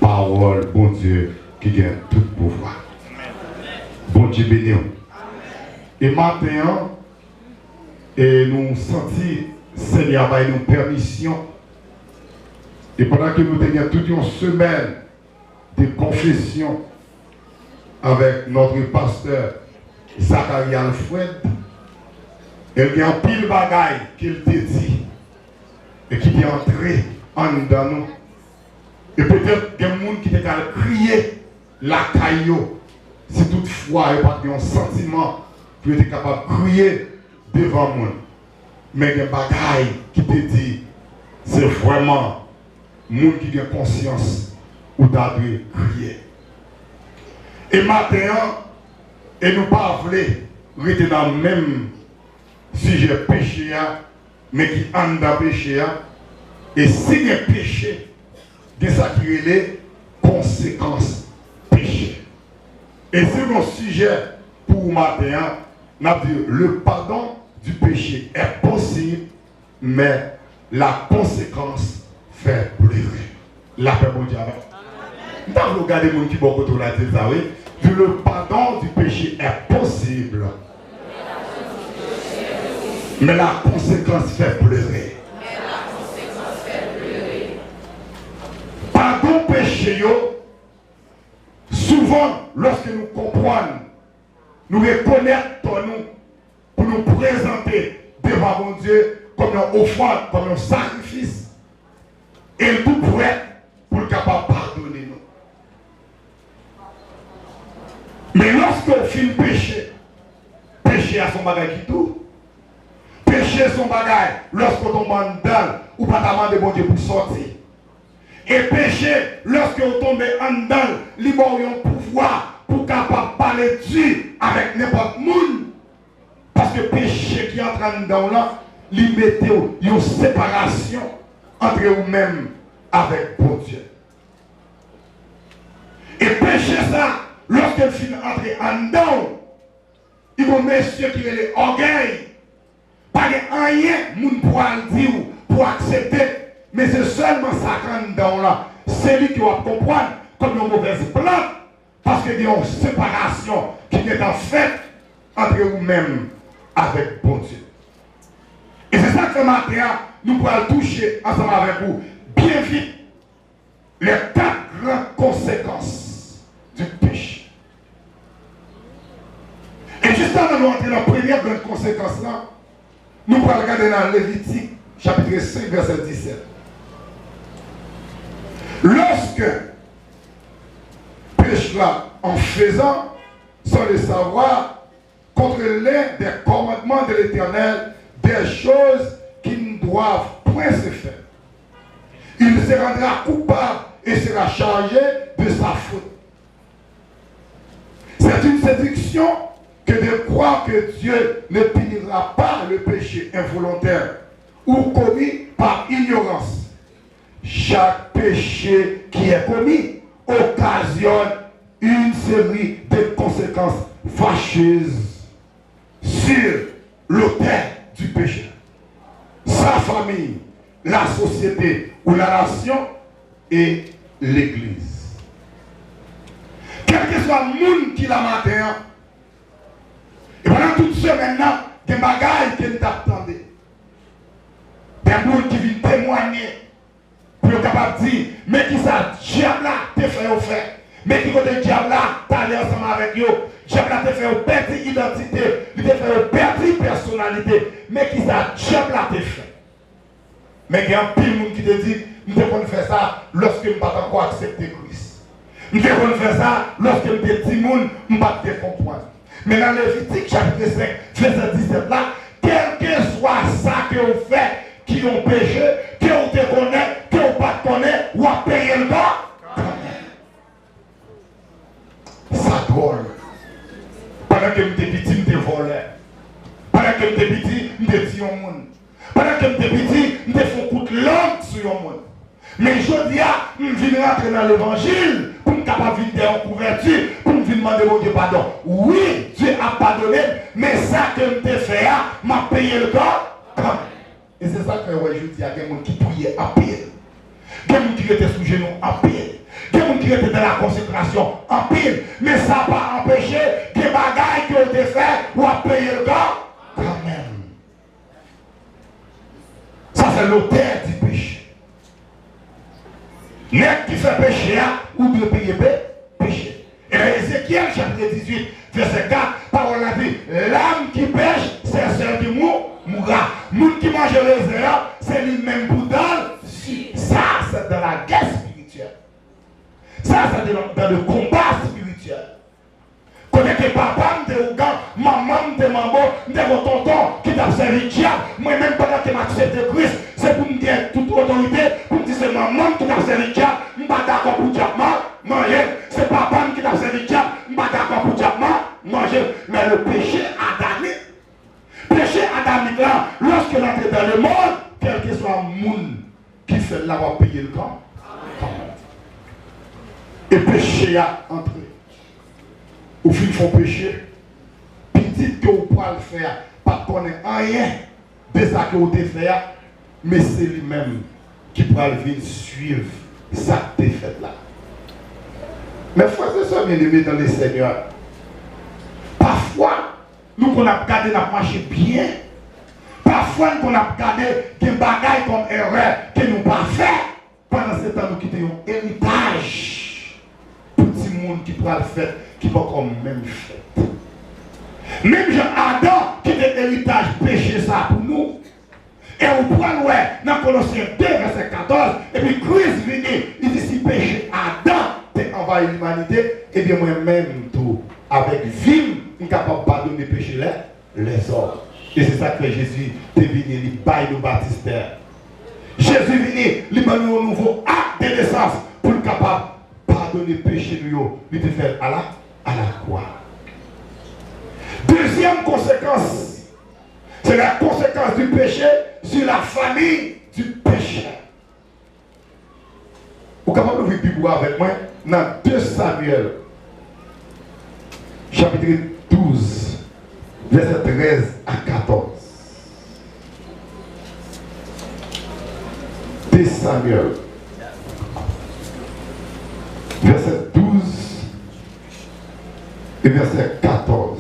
parole, bon Dieu, qui gagne tout pouvoir. Bon Dieu béni. Et maintenant, et nous sentons, Seigneur, va nous permission. Et pendant que nous tenions toute une semaine de confession avec notre pasteur Zachary Alfred, il y a un pile bagaille qu'il te dit et qui est entré en dedans nous. Et peut-être qu'il y a des gens qui ont crié la caillou. Si toutefois il n'y a pas de sentiment que tu es capable de crier devant moi. Mais il y a des bagailles qui te dit, c'est vraiment les gens qui ont conscience où tu dois crier. Et maintenant, et nous ne pas rester dans le même sujet péché, mais qui en dans péché. Et si il y a péché, il y a ça qui est les conséquences péché. Et c'est mon sujet pour matin, nous avons dit le pardon du péché est possible, mais la conséquence fait pleurer. La paix mondiale. Nous avons regardé les gens qui vont autour de la tête, oui. Le pardon du péché est possible, mais la conséquence fait pleurer. Pardon péché, souvent, lorsque nous comprenons, nous reconnaissons nous pour nous présenter devant mon Dieu comme une offrande, comme un sacrifice, et tout prêt pour le capable de pardonner nous. Mais lorsqu'on finit péché, péché à son bagage qui tout, péché son bagage, lorsqu'on tombe en dedans, ou pas demander bon Dieu pour sortir. Et péché, lorsqu'on tombe en dedans, il y a un pouvoir pour capable parler de Dieu avec n'importe qui. Parce que péché qui entre en dedans là, il met une séparation entre vous-même avec bon Dieu. Et péché ça, lorsqu'il finit entrer en dedans, il y a des messieurs qui ont l'orgueil. Pas de rien, moun pour le dire, pour accepter. Mais c'est seulement ça quand dedans là. C'est lui qui va comprendre comme une mauvaise plante. Parce qu'il y a une séparation qui est en fait entre vous-même avec bon Dieu. Et c'est ça que ce matin, nous pourrons toucher ensemble avec vous bien vite les 4 grandes conséquences du péché. Et juste avant de nous entrer dans la première grande conséquence là, nous pourrons regarder dans Lévitique chapitre 5 verset 17. Lorsque péché là en faisant sans le savoir contre l'un des commandements de l'Éternel des choses qui ne doivent point se faire, il se rendra coupable et sera chargé de sa faute. C'est une séduction que de croire que Dieu ne punira pas le péché involontaire ou commis par ignorance. Chaque péché qui est commis occasionne une série de conséquences fâcheuses sur l'auteur du péché, sa famille, la société ou la nation et l'église. Quel que soit le monde qui l'a matin, et pendant toute semaine, des bagailles qui nous attendent, des gens qui viennent témoigner pour être capable de dire, mais qui ça, diable là, t'es fait au fait. Mais qui côté diable là, t'es allé ensemble avec eux. Diable là, t'es fait au perdre identité, il t'es fait au perdre personnalité. Mais qui ça, diable là, t'es fait. Mais il y a un pile monde qui te dit, nous devons faire ça lorsque nous ne pas encore accepter Christ. Nous devons faire ça lorsque nous te dit, nous ne pas te comprendre. Mais dans Lévitique chapitre 5, verset 17 là, quel que soit ça que vous faites, qui ont péché, que vous te connaissez, que vous ne pas connaissez, ou à payer le gars. Ça drôle. Pendant que vous êtes petit, vous êtes volé. Pendant que vous êtes petit, vous êtes dit au monde. Pendant que vous êtes petit, vous êtes fait un coup de langue sur le monde. Mais je dis, je viens rentrer dans l'évangile pour me capable de venir en couverture, pour me demander mon Dieu pardon. Oui, Dieu a pardonné, mais ça que je t'ai fait, m'a payé le corps. Et c'est ça que je dis, il y a des gens qui priaient à payer. Il y a des gens qui étaient sous genoux à payer. Il y a des gens qui était dans la consécration en pile. Mais ça n'a pas empêché que les bagailles qui ont été faites ou à payer le gars quand même. Ça, c'est l'auteur du péché. Net qui fait péché, ou de payer péché. Et dans Ézéchiel, chapitre 18, verset 4, parole a dit, l'âme qui pêche, c'est celle qui mourra. Moun qui mange les herbes, c'est lui-même pour dans. Ça, c'est dans la guerre spirituelle. Ça, c'est dans le combat spirituel. Connaissez papa, de Ougan, maman, de maman, de vos tontons qui t'a servi diable. Moi-même, pendant que je m'accepte Christ, c'est pour me dire toute autorité, pour me dire c'est maman qui t'a servi diable. Je ne suis pas d'accord pour diable, manger. C'est papa qui t'a servi diable. Je ne suis pas d'accord pour diable, manger. Mais le péché adamique, péché adamique là, lorsque l'entrée dans le monde, quel que soit le monde qui fait l'avoir payé le camp, et péché a entré. Au fil font péché, petit que vous pouvez le faire, pas connaître rien de ça que vous avez fait, mais c'est lui-même qui pourra venir suivre ça que vous avez fait là. Mais frères et sœurs bien-aimés dans le Seigneur, parfois, nous qu'on a regardé, nous marché bien, parfois nous qu'on a regardé des bagailles comme erreur que nous n'avons pas fait, pendant ce temps nous quittons un héritage, petit monde qui pourra le faire. Qui va comme même fait. Même Jean Adam qui est l'héritage péché ça pour nous. Et on prend dans Colossiens 2, verset 14, et puis Christ vient, il dit si péché Adam t'es envahi l'humanité, et bien moi-même tout, avec vie, je suis capable de pardonner péché les autres. Et c'est ça que Jésus est venu, il baille le baptistère. Jésus est venu, il m'a donné un nouveau acte de naissance pour le capable de pardonner péché nous, il te fait à la croix. Deuxième conséquence, c'est la conséquence du péché sur la famille du péché. Vous êtes capable de ouvrir la Bible avec moi dans 2 Samuel, chapitre 12, verset 13 à 14. 2 Samuel, verset 12 et verset 14.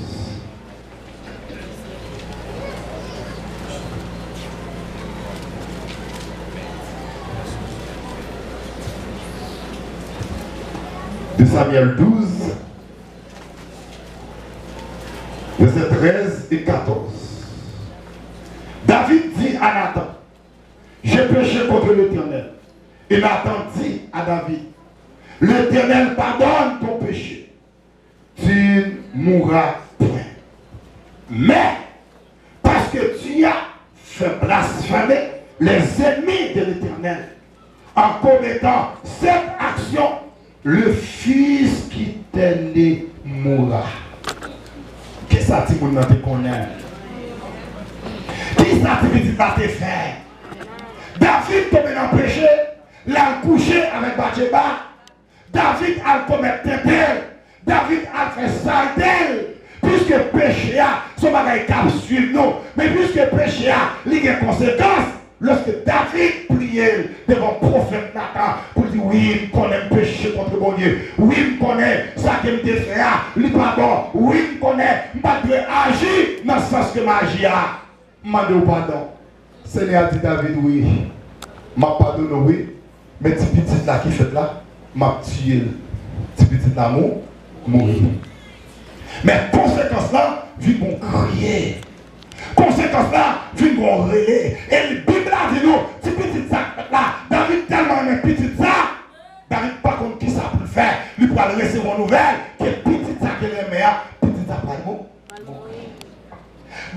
De Samuel 12, verset 13 et 14. David dit à Nathan, j'ai péché contre l'Éternel. Et Nathan dit à David, l'Éternel pardonne ton péché. Tu ne mourras point. Mais, parce que tu as fait blasphémer les ennemis de l'Éternel, en commettant cette action, le fils qui t'est né mourra. Qu'est-ce que ça dit pour nous connaître? Qu'est-ce que ça dit pour te faire? David tombé dans le péché, l'a couché avec Bathsheba. David a commettre tel. David a fait ça tel. Puisque péché a, son bagage cap suivre nous. Mais puisque péché a, il y a des conséquences. Lorsque David priait devant le prophète Nathan pour dire oui, je connais le péché contre mon Dieu. Oui, je connais ça que je me fait, il pas bon. Oui, je connais, je ne pas agir dans le sens que ma agi a. Je demande pardon. Seigneur dit David oui. Je pardonne oui. Mais petit petit là qui fait là, je tué. Petit petit là mourir. Mais conséquence là, vu qu'on crier. Conséquence là, vu qu'on relais. Et la Bible a dit nous, petit petit ça là, David tellement aimé petit ça, David pas contre qui ça peut le faire. Il peut le recevoir une nouvelle, que petit ça qui est meilleur, petit ça pas le mot.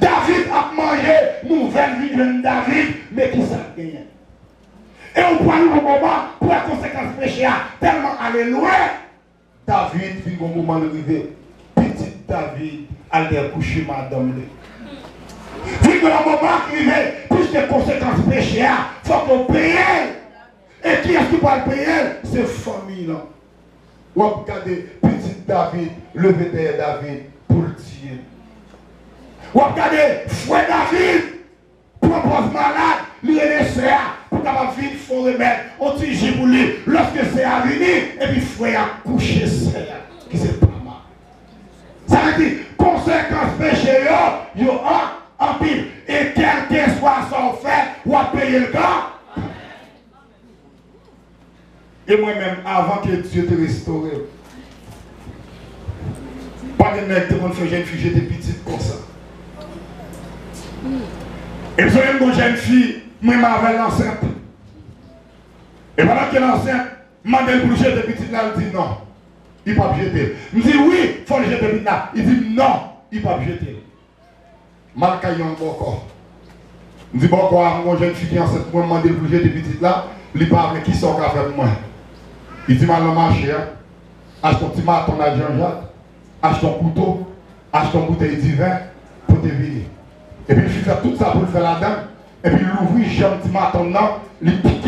David a mangé nouvelle vie de David, mais qui ça gagne. Et on prend le moment pour la conséquence péché tellement aller loin. David vit un moment arrivé. Petit David allait coucher madame. Vit un moment arrivé, puisque les conséquences péché, il faut qu'on paye. Et qui est-ce qui va le payer? C'est famille là. Ou regardez petit David, le vétérinaire David pour le tuer. Ou regardez frère David, propose malade, lui est laissé pour capable vite, il faut remettre au tige pour lui. Lorsque c'est à venir, et puis frère a couché ça, qui c'est pas mal. Ça veut dire, conséquence péché, yo en pile. Et quel que soit son fait, ou à payer le gars. Et moi-même, avant que Dieu te restaure, pas de mec, tout le monde fait jeune fille, j'étais petite comme ça. Et puis, une jeune fille, moi, m'avais l'enceinte. Et pendant qu'elle est enceinte, m'a dit pour jeter petite là, elle dit non, il ne peut pas jeter. Je dis oui, il faut le jeter petite là. Il dit non, il ne peut pas jeter. Mal caillon encore. Je dis bon, quoi, mon jeune fille qui est enceinte, moi, m'a dit pour jeter petite là, il ne parle qui sort avec moi. Il dit mal au marché, achète ton petit marteau à Jean-Jacques, achète ton couteau, achète ton bouteille de vin pour te vider. Et puis il fait tout ça pour le faire la dame. Et puis il ouvrit un petit marteau là, il pique,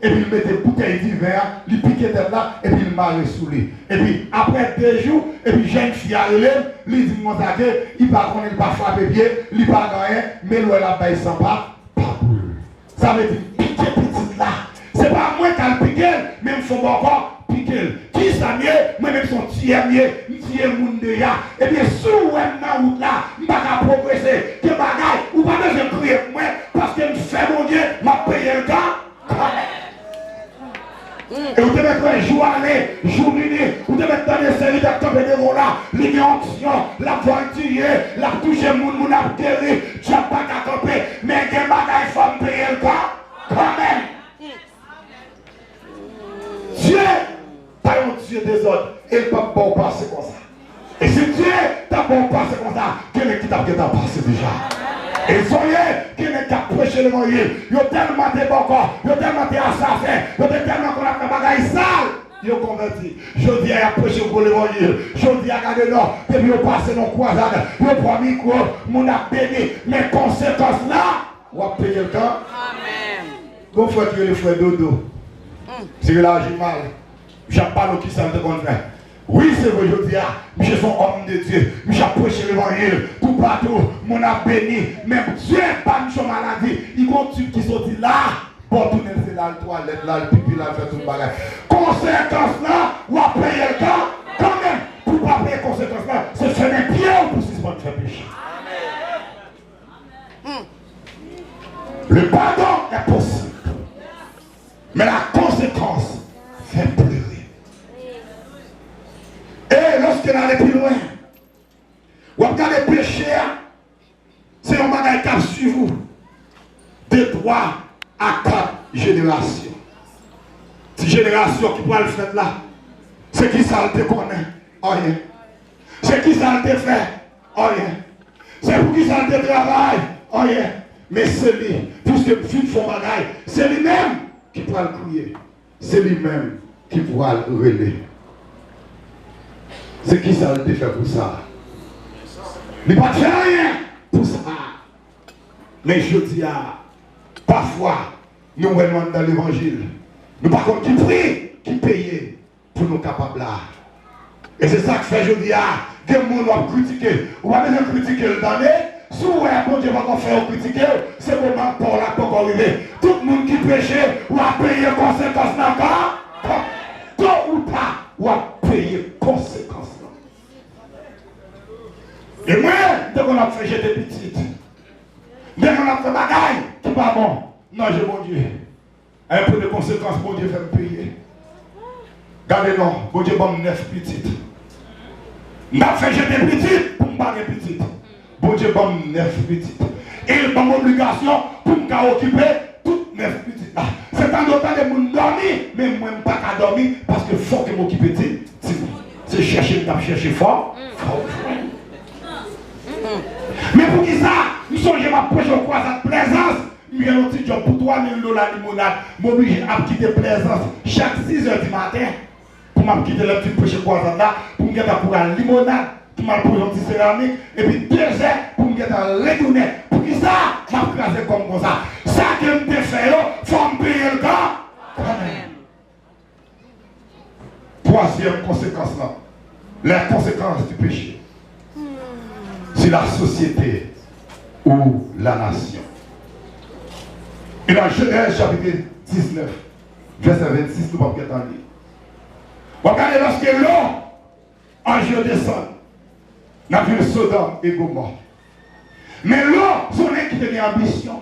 et puis il met des bouteilles de vin, il pique tête là, et puis il marre sous lui. Et puis après 2 jours, et puis jeune fille à l'élève, il dit mon taquet, il va connaître, il va frapper pied, il va gagner, mais l'eau là bas il s'en va, pas boule. Ça veut dire piquer petite là. C'est pas moi qui ai piqué, mais il faut encore piquer. Qui ça mieux, moi-même son tiers mieux, tiers monde de ya. Et bien, si vous êtes dans la route là, je ne vais pas progresser. Que bagaille, ou pas besoin de crier pour moi, parce que je fais mon Dieu, je paye le temps. Et vous devez faire jour aller, jour nuit, vous devez dans les séries d'acteurs de démons là, l'ignorance, la voiture, la touche, mon abdéri, tu n'as pas qu'à camper, mais que bagaille, il faut me payer le temps, quand même. Dieu, pas un Dieu des autres, et il ne peut pas passer comme ça. Et si Dieu t'a pas passé comme ça, quel est qui t'a passé déjà? Et soyez, quel est qui a prêché l'évangile? Il y a tellement de bocaux, il y a tellement d'assassins, il y a tellement qu'on a fait bagaille sale. Ils ont converti. Je dis à prêcher pour l'évangile. Je dis à garder non. Depuis qu'ils ont passé dans la croisade, ils ont pris un micro, mon a béni. Mais conséquences là, on va payer le temps. Amen. Bon frère qui est le frère Dodo. C'est que là, j'ai mal. Je parle qui ça me fait. Oui, c'est vrai, je dis, je suis un homme de Dieu. Je prêche l'évangile. Tout partout, mon a béni. Même Dieu n'est pas une maladie. Il continue qui sortit là. Pour tourner, c'est là, le toilette, là, le pipi, là, fait tout le bagage. Conséquence là, on va payer le temps. Quand même, pour ne pas payer conséquence là, c'est faire un pied pour suspendre faire péché. Le pardon est possible. Mais la conséquence fait pleurer. Et lorsqu'on allait plus loin, on regarde les péchés, c'est un bagage qui a suivi vous. De 3 à 4 générations. 10 générations qui pourraient le faire là. C'est qui ça le connaît? Rien. C'est qui ça le fait? Rien. C'est pour qui ça le travaille? Rien. Mais c'est lui, puisque le film font bagaille, c'est lui-même qui pourra le crier. C'est lui-même qui pourra le relayer. C'est qui ça le fait pour ça? Il ne peut pas faire rien pour ça. Mais je dis à parfois, nous venons dans l'évangile. Nous par contre qui prie, qui paye pour nous capables là. Et c'est ça que fait je dis à des gens qui vont critiquer. On va même critiquer le dernier. Si vous voyez bon Dieu va faire critiquer, c'est le moment pour la pour arriver. Tout le monde qui pêche, on va payer conséquences là. Tôt ou tard, on va payer conséquences là. Et moi, dès qu'on a fait jeter petite, dès qu'on a fait bagaille, qui pas bon. Non, j'ai bon Dieu. Un peu de conséquences, bon Dieu fait me payer. Regardez non, bon Dieu bon 9 petites. N'a fait jeter petite pour me baguer petite. Bon Dieu bon 9 petites. Et il m'a obligation pour me occuper toutes 9 petites. C'est en autant de monde dormir, mais moi je ne pas qu'à dormir parce que faut que m'occupe petite. C'est chercher, chercher fort. Mais pour qui ça, nous sommes ma prochaine fois cette présence. Il y a un petit job pour 3 000 $ limonade. Je suis obligé à quitter Plaisance chaque 6 h du matin. Pour me quitter le petit prochain croisade là. Pour me quitter pour la limonade. Pour me prendre un petit céramique. Et puis 2 heures pour me quitter retourner. Pour qui ça, je vais craser comme ça. Ça que je me fais, il faut me payer le temps. Troisième conséquence là. La conséquence du péché. C'est la société ou la nation. Et dans Genèse chapitre 19, verset 26, nous allons entendre. Regardez lorsque l'eau en Dieu descend dans la ville Sodome et Gomorrhe. Mais l'eau, son qui a ambition.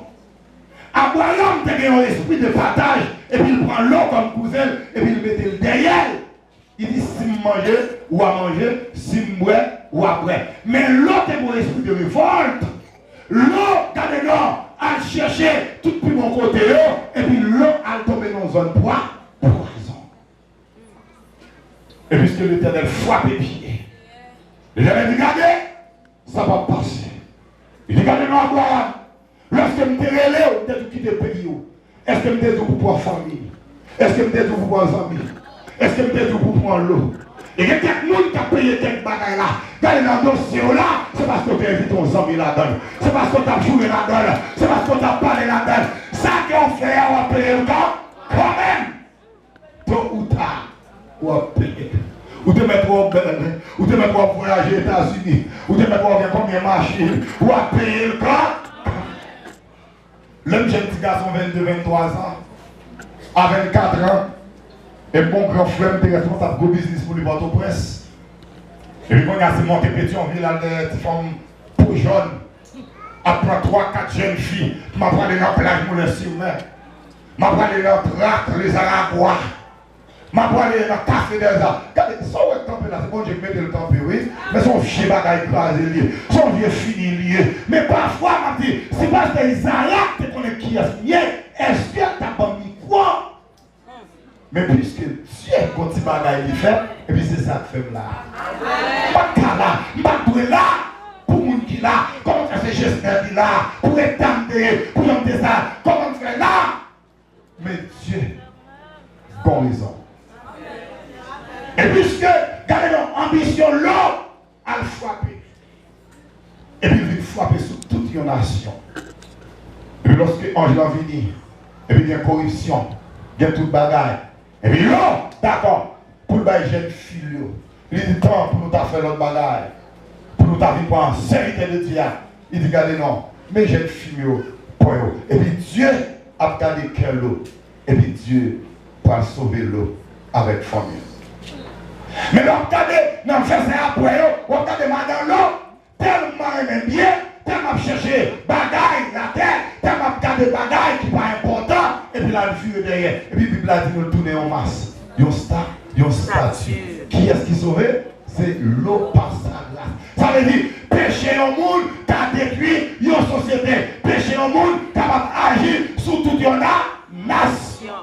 Abraham a un esprit de partage et puis il prend l'eau comme cousin et puis il met le derrière. Il dit si je mange ou à manger, si je bois ou à boire. Mais l'autre est mon esprit de révolte. L'eau, regardez l'eau, a cherché tout plus mon côté et puis l'eau a tombé dans une zone poison. Et puisque l'Éternel frappe les pieds, l'Éternel dit regardez, ça va passer. Il dit regardez non Abraham, lorsque je me relève, je vais quitter le pays. Est-ce que je me pour pouvoir famille? Est-ce que je me pour pouvoir amis? Est-ce que je me pour prendre l'eau? Et il y a quelqu'un qui a payé quelques bagages là. Regardez dans le dossier là, c'est parce que tu as invité ton ami là-dedans. C'est parce que tu as joué là-dedans. C'est parce que tu as parlé là-dedans. Ça qu'on fait, on va payer le temps. Quand même. Tôt ou tard, on va payer. Ou te mettre pour voyager aux États-Unis. Ou te mettre pour faire combien de machines. Ou à payer le temps. L'homme jeune petit garçon 22-23 ans. À 24 ans. Et mon grand frère était responsable de business pour le Port-au-Prince. Et puis quand il a monté Pétionville, des femmes pour jeunes. Après 3-4 jeunes filles, je m'ai parlé dans la plage pour les sur-mer. Je m'ai parlé dans le tract, les Aragois. Je m'ai parlé dans le café des arts. Regardez, ça où est campé là, c'est bon, je mets le campé, oui. Mais son vieux bagaille écrasé lié, son vieux fini lié. Mais parfois, je me dis, c'est parce que les Arabes te connaissent qui est lié. Est-ce que tu as pas mis quoi? Mais puisque Dieu continue à le faire, et puis c'est ça que fait là. Pas là, pas là, pour les gens qui là, comment faire ces gestes là, pour étendre, pour faire ça, comment faire là. Mais Dieu, bon raison. Et puisque, regardez l'ambition là, à le frapper. Et puis il vient frapper sur toute une nation. Et puis lorsque l'ange va venir, et puis il y a corruption, il y a toute bagaille. Et puis là, d'accord, pour le bail jeune fille, il dit temps pour nous faire l'autre bagaille, pour nous vivre en sécurité de Dieu. Il dit regardez non, mais jeune fille, pour eux. Et puis Dieu a gardé quel l'eau. Et puis Dieu va sauver l'eau avec famille. Mais là, regardez, non, fait ça après eux, regardez madame l'eau, tellement aimé bien, tellement cherché bagaille la terre, tellement regardé bagaille qui n'est pas important. Et puis la vie derrière. Et puis la Bible a dit nous tourner en masse. Yon statue. Qui est-ce qui sauve? C'est l'eau par sa glace. Ça veut dire, péché au monde, qui a détruit une société. Péché au monde, qui va agir sur toute une nation.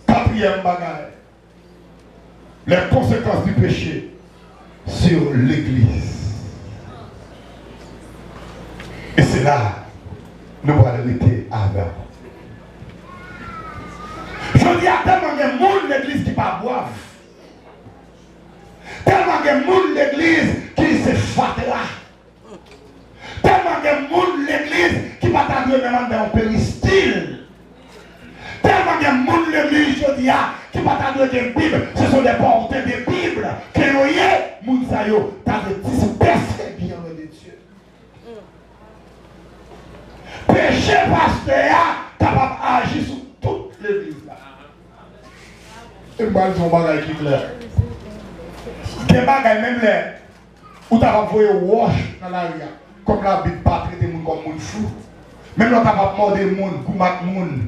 Quatrième bagaille. Les conséquences du péché sur l'église. Et c'est là. Nous allons arrêter avant. Je dis à tellement de monde l'église qui ne pas boire. Tellement de monde l'église qui se fâte là. Tellement de monde l'église qui ne va pas même dans un péristyle. Tellement de monde l'église, je dis, qui ne va pas dans une Bible. Ce sont des porteurs de Bible. Que vous voyez, Mounsayo, tu as dispersé bien de Dieu. Péché pasteur capable d'agir sur toute l'église. Et moi, je vais bagaille qui clair. Des bagailles même là, où tu as envoyé wash dans l'arrière. Comme la Bible pas traiter les gens comme des fous. Même là, tu as pas mordre les gens, comme les gens.